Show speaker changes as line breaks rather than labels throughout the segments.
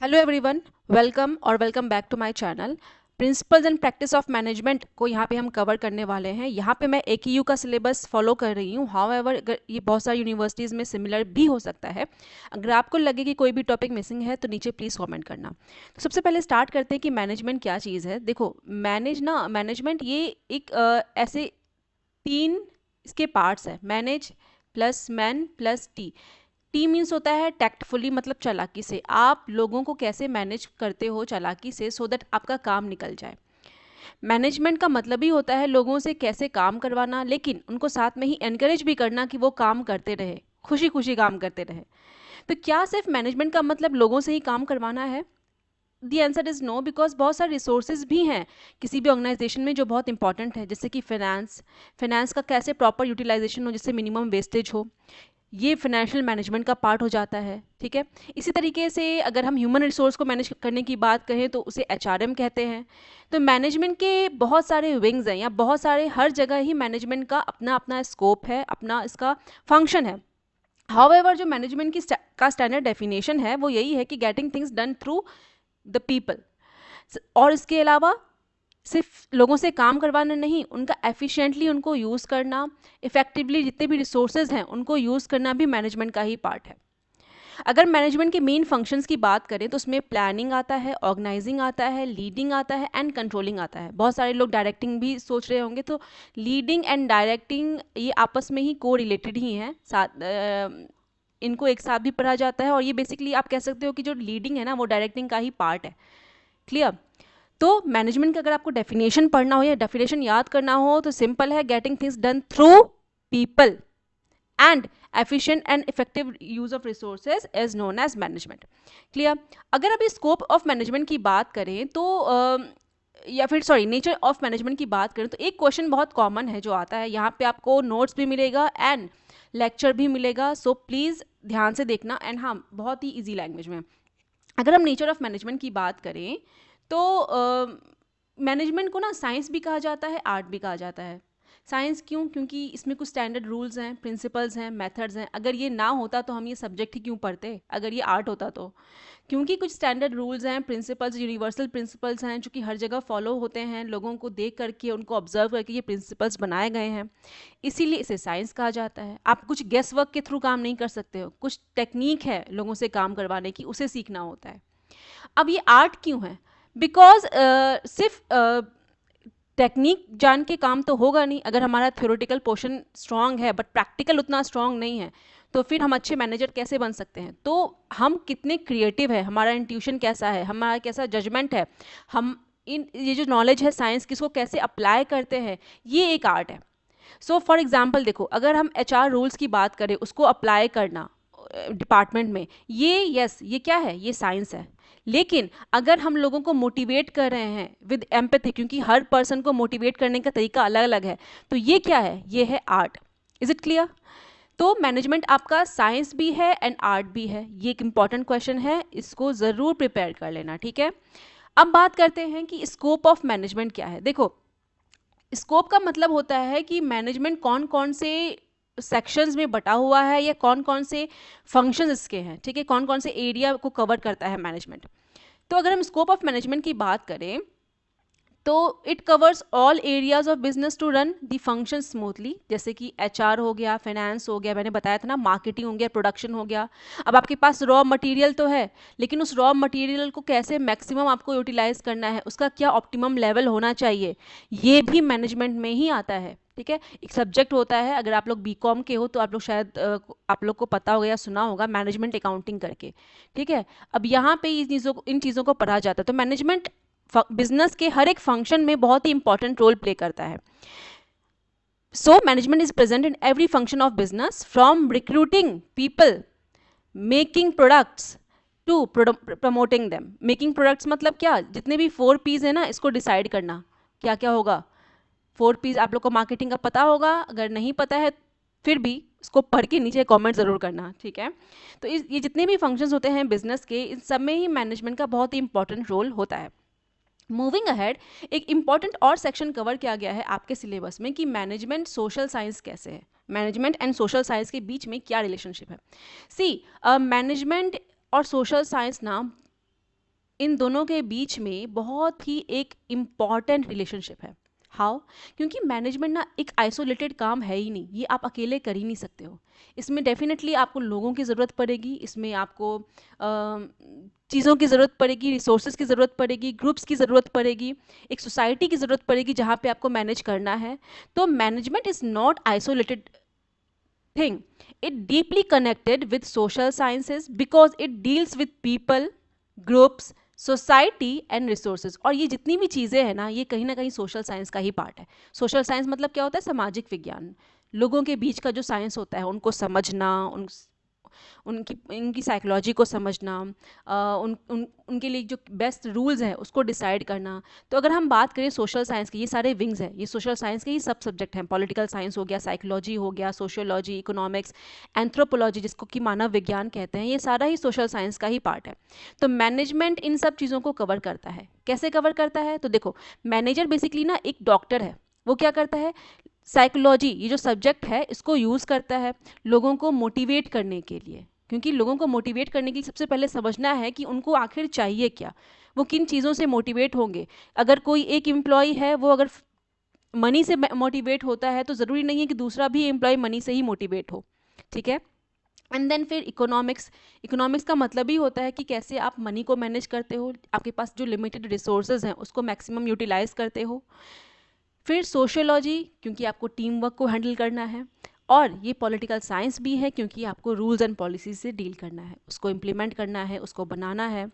Hello everyone, welcome और welcome back to my channel. Principles and practice of management को यहाँ पे हम कवर करने वाले हैं। यहाँ पे मैं AKU का सिलेबस फॉलो कर रही हूँ। हाउएवर अगर ये बहुत सारी यूनिवर्सिटीज़ में सिमिलर भी हो सकता है। अगर आपको लगे कि कोई भी टॉपिक मिसिंग है तो नीचे प्लीज़ कमेंट करना। तो सबसे पहले स्टार्ट करते हैं कि मैनेजमेंट क्या चीज़ है। देखो, मैनेजमेंट ये एक ऐसे तीन इसके पार्ट्स है। Manage plus man plus T. T means होता है टैक्टफुली, मतलब चालाकी से। आप लोगों को कैसे मैनेज करते हो चालाकी से, सो दैट आपका काम निकल जाए। मैनेजमेंट का मतलब ही होता है लोगों से कैसे काम करवाना, लेकिन उनको साथ में ही एनकरेज भी करना कि वो काम करते रहे, खुशी खुशी काम करते रहे। तो क्या सिर्फ मैनेजमेंट का मतलब लोगों से ही काम करवाना है? The answer is no, because बहुत सारे रिसोर्सेज भी हैं किसी भी ऑर्गेनाइजेशन में जो बहुत इंपॉर्टेंट है, जैसे कि फाइनेंस का कैसे प्रॉपर यूटिलाइजेशन हो जिससे मिनिमम वेस्टेज हो, ये फाइनेंशियल मैनेजमेंट का पार्ट हो जाता है। ठीक है, इसी तरीके से अगर हम ह्यूमन रिसोर्स को मैनेज करने की बात कहें तो उसे HRM कहते हैं। तो मैनेजमेंट के बहुत सारे विंग्स हैं, या बहुत सारे, हर जगह ही मैनेजमेंट का अपना अपना स्कोप है, अपना इसका फंक्शन है। हाउएवर जो मैनेजमेंट की का स्टैंडर्ड डेफिनेशन है वो यही है कि getting things done through the people. और इसके अलावा सिर्फ लोगों से काम करवाना नहीं, उनका एफिशिएंटली उनको यूज़ करना, इफेक्टिवली जितने भी रिसोर्सेज हैं उनको यूज़ करना भी मैनेजमेंट का ही पार्ट है। अगर मैनेजमेंट के मेन फंक्शंस की बात करें तो उसमें प्लानिंग आता है, ऑर्गेनाइजिंग आता है, लीडिंग आता है एंड कंट्रोलिंग आता है। बहुत सारे लोग डायरेक्टिंग भी सोच रहे होंगे, तो लीडिंग एंड डायरेक्टिंग ये आपस में ही को रिलेटेड ही हैं, साथ इनको एक साथ भी पढ़ा जाता है। और ये बेसिकली आप कह सकते हो कि जो लीडिंग है ना वो डायरेक्टिंग का ही पार्ट है। क्लियर? तो मैनेजमेंट का अगर आपको डेफिनेशन पढ़ना हो या डेफिनेशन याद करना हो तो सिंपल है, getting things done through people and efficient and effective use of resources is known as management. Clear? अगर अभी स्कोप ऑफ मैनेजमेंट की बात करें तो या फिर सॉरी नेचर ऑफ मैनेजमेंट की बात करें तो एक क्वेश्चन बहुत कॉमन है जो आता है, यहाँ पे आपको नोट्स भी मिलेगा एंड लेक्चर भी मिलेगा, सो प्लीज़ ध्यान से देखना। एंड हाँ, बहुत ही ईजी लैंग्वेज में। अगर हम नेचर ऑफ मैनेजमेंट की बात करें तो मैनेजमेंट को ना साइंस भी कहा जाता है, आर्ट भी कहा जाता है। साइंस क्यों? क्योंकि इसमें कुछ स्टैंडर्ड रूल्स हैं, प्रिंसिपल्स हैं, मेथड्स हैं। अगर ये ना होता तो हम ये सब्जेक्ट ही क्यों पढ़ते, अगर ये आर्ट होता तो? क्योंकि कुछ स्टैंडर्ड रूल्स हैं, प्रिंसिपल्स, यूनिवर्सल प्रिंसिपल्स हैं जो कि हर जगह फॉलो होते हैं, लोगों को देख करके, उनको ऑब्जर्व करके ये प्रिंसिपल्स बनाए गए हैं, इसीलिए इसे साइंस कहा जाता है। आप कुछ गेस वर्क के थ्रू काम नहीं कर सकते हो, कुछ टेक्निक है लोगों से काम करवाने की, उसे सीखना होता है। अब ये आर्ट क्यों है? बिकॉज सिर्फ टेक्निक जान के काम तो होगा नहीं। अगर हमारा थ्योरेटिकल पोर्शन स्ट्रांग है बट प्रैक्टिकल उतना स्ट्रांग नहीं है तो फिर हम अच्छे मैनेजर कैसे बन सकते हैं? तो हम कितने क्रिएटिव है, हमारा इंट्यूशन कैसा है, हमारा कैसा जजमेंट है, हम ये जो नॉलेज है साइंस किसको कैसे अप्लाई करते हैं, ये एक आर्ट है। सो फॉर एग्जाम्पल देखो, अगर हम HR रूल्स की बात करें, उसको अप्लाई करना डिपार्टमेंट में, ये क्या है? ये साइंस है। लेकिन अगर हम लोगों को मोटिवेट कर रहे हैं विद एम्पैथी, क्योंकि हर पर्सन को मोटिवेट करने का तरीका अलग अलग है, तो ये क्या है? ये है आर्ट। Is it clear? तो मैनेजमेंट आपका साइंस भी है एंड आर्ट भी है। ये एक इंपॉर्टेंट क्वेश्चन है, इसको ज़रूर प्रिपेयर कर लेना। ठीक है, अब बात करते हैं कि स्कोप ऑफ मैनेजमेंट क्या है। देखो, स्कोप का मतलब होता है कि मैनेजमेंट कौन कौन से सेक्शंस में बटा हुआ है या कौन कौन से फंक्शंस इसके हैं। ठीक है, कौन कौन से एरिया को कवर करता है मैनेजमेंट। तो अगर हम स्कोप ऑफ मैनेजमेंट की बात करें तो it covers all areas of business to run the function smoothly, जैसे कि HR हो गया, फाइनेंस हो गया, मैंने बताया था ना, मार्केटिंग हो गया, प्रोडक्शन हो गया। अब आपके पास रॉ मटेरियल तो है, लेकिन उस रॉ मटेरियल को कैसे मैक्सिमम आपको यूटिलाइज करना है, उसका क्या ऑप्टिमम लेवल होना चाहिए, ये भी मैनेजमेंट में ही आता है। ठीक है, एक सब्जेक्ट होता है, अगर आप लोग BCom के हो तो आप लोग शायद आप लोग को पता होगा या सुना होगा, मैनेजमेंट अकाउंटिंग करके। ठीक है, अब यहाँ पे इन चीज़ों को पढ़ा जाता है। तो मैनेजमेंट बिजनेस के हर एक फंक्शन में बहुत ही इंपॉर्टेंट रोल प्ले करता है। So management is present in every function of business, from recruiting people, making products, to promoting them. Making products मतलब क्या? जितने भी 4 P's है ना, इसको डिसाइड करना क्या क्या होगा। 4 P's आप लोग को मार्केटिंग का पता होगा, अगर नहीं पता है फिर भी इसको पढ़ के नीचे कमेंट ज़रूर करना। ठीक है, तो ये जितने भी फंक्शंस होते हैं बिजनेस के, इन सब में ही मैनेजमेंट का बहुत ही इंपॉर्टेंट रोल होता है। मूविंग अहेड, एक इंपॉर्टेंट और सेक्शन कवर किया गया है आपके सिलेबस में कि मैनेजमेंट सोशल साइंस कैसे है, मैनेजमेंट एंड सोशल साइंस के बीच में क्या रिलेशनशिप है। सी, मैनेजमेंट और सोशल साइंस ना इन दोनों के बीच में बहुत ही एक इम्पॉर्टेंट रिलेशनशिप है। हाउ? क्योंकि मैनेजमेंट ना एक आइसोलेटेड काम है ही नहीं, ये आप अकेले कर ही नहीं सकते हो। इसमें डेफिनेटली आपको लोगों की ज़रूरत पड़ेगी, इसमें आपको चीज़ों की ज़रूरत पड़ेगी, रिसोर्सेज की ज़रूरत पड़ेगी, ग्रुप्स की ज़रूरत पड़ेगी, एक सोसाइटी की ज़रूरत पड़ेगी जहाँ पे आपको मैनेज करना है। तो management is not isolated thing. It deeply connected with social sciences because it deals with people, groups, society and resources. और ये जितनी भी चीज़ें हैं ना, ये कहीं ना कहीं सोशल साइंस का ही पार्ट है। सोशल साइंस मतलब क्या होता है? सामाजिक विज्ञान, लोगों के बीच का जो साइंस होता है, उनको समझना, उनकी साइकोलॉजी को समझना, उनके लिए जो बेस्ट रूल्स हैं उसको डिसाइड करना। तो अगर हम बात करें सोशल साइंस की, ये सारे विंग्स हैं, ये सोशल साइंस के ही सब सब्जेक्ट हैं। पॉलिटिकल साइंस हो गया, साइकोलॉजी हो गया, सोशियोलॉजी, इकोनॉमिक्स, एंथ्रोपोलॉजी जिसको कि मानव विज्ञान कहते हैं, ये सारा ही सोशल साइंस का ही पार्ट है। तो मैनेजमेंट इन सब चीज़ों को कवर करता है। कैसे कवर करता है? तो देखो, मैनेजर बेसिकली ना एक डॉक्टर है। वो क्या करता है? साइकोलॉजी, ये जो सब्जेक्ट है, इसको यूज़ करता है लोगों को मोटिवेट करने के लिए। क्योंकि लोगों को मोटिवेट करने के लिए सबसे पहले समझना है कि उनको आखिर चाहिए क्या, वो किन चीज़ों से मोटिवेट होंगे। अगर कोई एक एम्प्लॉय है, वो अगर मनी से मोटिवेट होता है, तो ज़रूरी नहीं है कि दूसरा भी एम्प्लॉय मनी से ही मोटिवेट हो। ठीक है। एंड देन फिर इकोनॉमिक्स का मतलब ही होता है कि कैसे आप मनी को मैनेज करते हो, आपके पास जो लिमिटेड रिसोर्सेज हैं उसको मैक्सिमम यूटिलाइज करते हो। फिर सोशियोलॉजी, क्योंकि आपको टीम वर्क को हैंडल करना है। और ये पॉलिटिकल साइंस भी है, क्योंकि आपको रूल्स एंड पॉलिसीज से डील करना है, उसको इम्प्लीमेंट करना है, उसको बनाना है।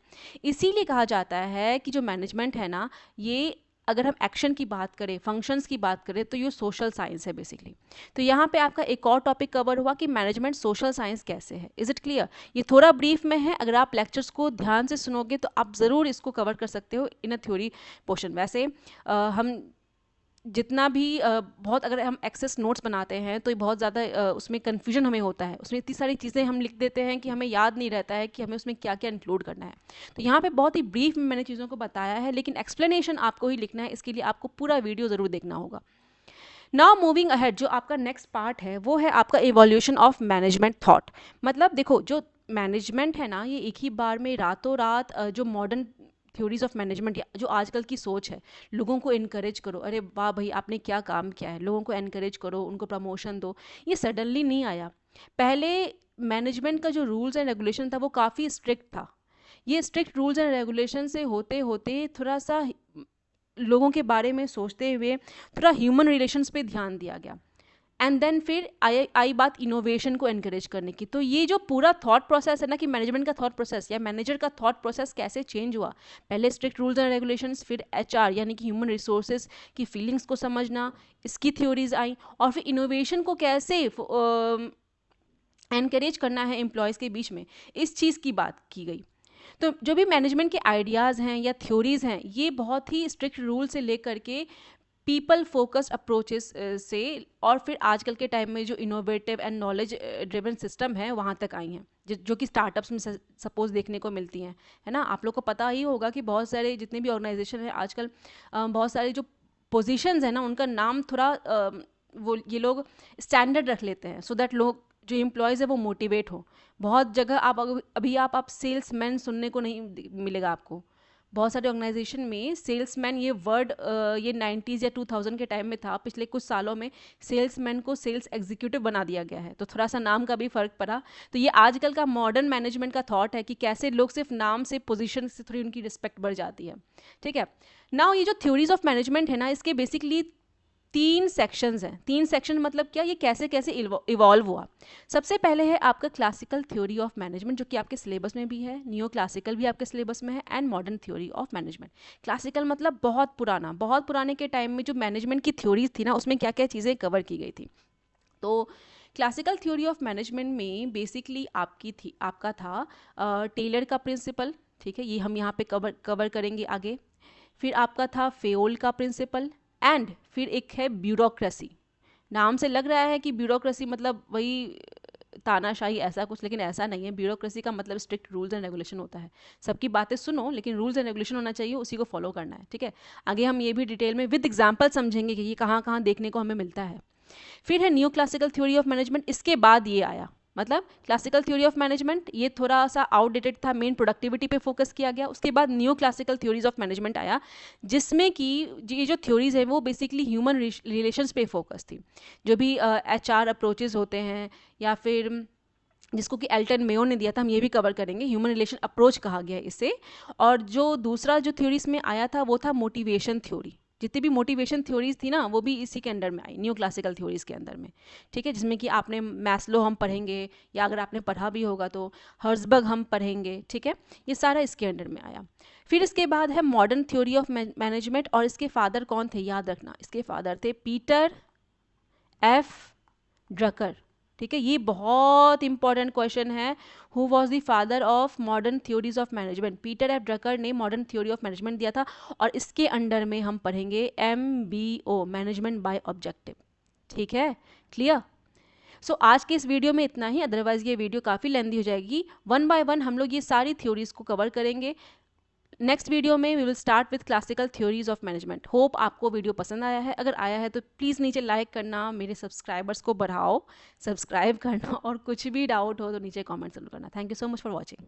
इसीलिए कहा जाता है कि जो मैनेजमेंट है ना, ये अगर हम एक्शन की बात करें, फंक्शंस की बात करें, तो ये सोशल साइंस है बेसिकली। तो यहाँ पे आपका एक और टॉपिक कवर हुआ कि मैनेजमेंट सोशल साइंस कैसे है। Is it clear? ये थोड़ा ब्रीफ में है, अगर आप लेक्चर्स को ध्यान से सुनोगे तो आप ज़रूर इसको कवर कर सकते हो इन अ थ्योरी पोर्शन। वैसे हम जितना भी बहुत अगर हम एक्सेस नोट्स बनाते हैं तो ये बहुत ज़्यादा उसमें कन्फ्यूजन हमें होता है, उसमें इतनी सारी चीज़ें हम लिख देते हैं कि हमें याद नहीं रहता है कि हमें उसमें क्या क्या इंक्लूड करना है। तो यहाँ पे बहुत ही ब्रीफ में मैंने चीज़ों को बताया है, लेकिन एक्सप्लेनेशन आपको ही लिखना है, इसके लिए आपको पूरा वीडियो ज़रूर देखना होगा। नाउ मूविंग अहेड, जो आपका नेक्स्ट पार्ट है वो है आपका इवोल्यूशन ऑफ मैनेजमेंट थॉट। मतलब देखो, जो मैनेजमेंट है ना, ये एक ही बार में रातों रात जो मॉडर्न थ्योरीज ऑफ मैनेजमेंट या जो आजकल की सोच है, लोगों को इनकरेज करो, अरे वाह भाई आपने क्या काम किया है, लोगों को इनकरेज करो, उनको प्रमोशन दो, ये सडनली नहीं आया। पहले मैनेजमेंट का जो रूल्स एंड रेगुलेशन था वो काफ़ी स्ट्रिक्ट था। ये स्ट्रिक्ट रूल्स एंड रेगुलेशन से होते होते थोड़ा सा लोगों के बारे में सोचते हुए थोड़ा ह्यूमन रिलेशंस पे ध्यान दिया गया। एंड देन फिर आई बात इनोवेशन को एनकरेज करने की। तो ये जो पूरा थॉट प्रोसेस है ना, कि मैनेजमेंट का थॉट प्रोसेस या मैनेजर का थॉट प्रोसेस कैसे चेंज हुआ, पहले स्ट्रिक्ट रूल्स एंड रेगुलेशंस, फिर एचआर यानी कि ह्यूमन रिसोर्सेज की फीलिंग्स को समझना, इसकी थ्योरीज आई, और फिर इनोवेशन को कैसे एनकरेज करना है एम्प्लॉयज़ के बीच में, इस चीज़ की बात की गई। तो जो भी मैनेजमेंट के आइडियाज़ हैं या थ्योरीज़ हैं, ये बहुत ही स्ट्रिक्ट रूल से लेकर के पीपल फोकस्ड अप्रोचेस से, और फिर आजकल के टाइम में जो innovative and knowledge driven system है वहाँ तक आई हैं, जो कि स्टार्टअप्स में सपोज देखने को मिलती हैं, है ना। आप लोग को पता ही होगा कि बहुत सारे जितने भी ऑर्गेनाइजेशन हैं आजकल, बहुत सारे जो पोजीशंस हैं ना, उनका नाम थोड़ा वो ये लोग स्टैंडर्ड रख लेते हैं, सो दैट लोग जो एम्प्लॉयज़ है वो मोटिवेट हो। बहुत जगह आप अभी आप सेल्समैन सुनने को नहीं मिलेगा आपको। बहुत सारे ऑर्गेनाइजेशन में सेल्समैन ये वर्ड ये 90s या 2000 के टाइम में था, पिछले कुछ सालों में सेल्समैन को सेल्स एग्जीक्यूटिव बना दिया गया है, तो थोड़ा सा नाम का भी फ़र्क पड़ा। तो ये आजकल का मॉडर्न मैनेजमेंट का थॉट है कि कैसे लोग सिर्फ नाम से, पोजीशन से थोड़ी उनकी रिस्पेक्ट बढ़ जाती है। ठीक है। नाउ ये जो थ्योरीज ऑफ मैनेजमेंट है ना, इसके बेसिकली 3 सेक्शंस हैं। 3 सेक्शन मतलब क्या, ये कैसे कैसे इवॉल्व हुआ। सबसे पहले है आपका क्लासिकल थ्योरी ऑफ मैनेजमेंट, जो कि आपके सिलेबस में भी है, नियो क्लासिकल भी आपके सिलेबस में है, and modern theory of management. Classical मतलब बहुत पुराना, बहुत पुराने के टाइम में जो मैनेजमेंट की थ्योरीज थी ना, उसमें क्या क्या चीज़ें कवर की गई थी। तो क्लासिकल थ्योरी ऑफ मैनेजमेंट में बेसिकली आपका था टेलर का प्रिंसिपल। ठीक है, ये हम यहाँ पे कवर करेंगे आगे। फिर आपका था फेओल का प्रिंसिपल, एंड फिर एक है ब्यूरोक्रेसी। नाम से लग रहा है कि ब्यूरोक्रेसी मतलब वही तानाशाही ऐसा कुछ, लेकिन ऐसा नहीं है। ब्यूरोक्रेसी का मतलब स्ट्रिक्ट रूल्स एंड रेगुलेशन होता है। सबकी बातें सुनो, लेकिन रूल्स एंड रेगुलेशन होना चाहिए, उसी को फॉलो करना है। ठीक है, आगे हम ये भी डिटेल में विद एग्जाम्पल समझेंगे कि ये कहाँ कहाँ देखने को हमें मिलता है। फिर है new classical theory of management, इसके बाद ये आया। मतलब क्लासिकल थ्योरी ऑफ मैनेजमेंट ये थोड़ा सा आउटडेटेड था, मेन प्रोडक्टिविटी पे फोकस किया गया। उसके बाद new classical theories of management आया, जिसमें कि ये जो थ्योरीज है वो बेसिकली ह्यूमन रिलेशंस पे फोकस थी। जो भी HR अप्रोचेज होते हैं, या फिर जिसको कि एल्टन मेयो ने दिया था, हम ये भी कवर करेंगे, ह्यूमन रिलेशन अप्रोच कहा गया इसे। और जो दूसरा जो थ्योरीज में आया था वो था मोटिवेशन थ्योरी। जितनी भी मोटिवेशन थ्योरीज थी ना वो भी इसी के अंडर में आई, न्यू क्लासिकल थ्योरीज के अंदर में, ठीक है। जिसमें कि आपने मैस्लो हम पढ़ेंगे, या अगर आपने पढ़ा भी होगा तो हर्जबर्ग हम पढ़ेंगे, ठीक है। ये सारा इसके अंडर में आया। फिर इसके बाद है मॉडर्न थ्योरी ऑफ मैनेजमेंट, और इसके फादर कौन थे याद रखना, इसके फादर थे पीटर F. ड्रकर, ठीक है। ये बहुत इंपॉर्टेंट क्वेश्चन है, who was the father of modern theories of management. Peter F. Drucker ने मॉडर्न थ्योरी ऑफ मैनेजमेंट दिया था, और इसके अंडर में हम पढ़ेंगे MBO, मैनेजमेंट बाय ऑब्जेक्टिव, ठीक है, क्लियर। सो आज के इस वीडियो में इतना ही, अदरवाइज ये वीडियो काफ़ी लेंथी हो जाएगी। वन बाय वन हम लोग ये सारी थ्योरीज को कवर करेंगे। नेक्स्ट वीडियो में we will start with classical theories of management. Hope आपको वीडियो पसंद आया है, अगर आया है तो प्लीज़ नीचे लाइक करना, मेरे सब्सक्राइबर्स को बढ़ाओ, सब्सक्राइब करना, और कुछ भी डाउट हो तो नीचे कमेंट जरूर करना। Thank you so much for watching.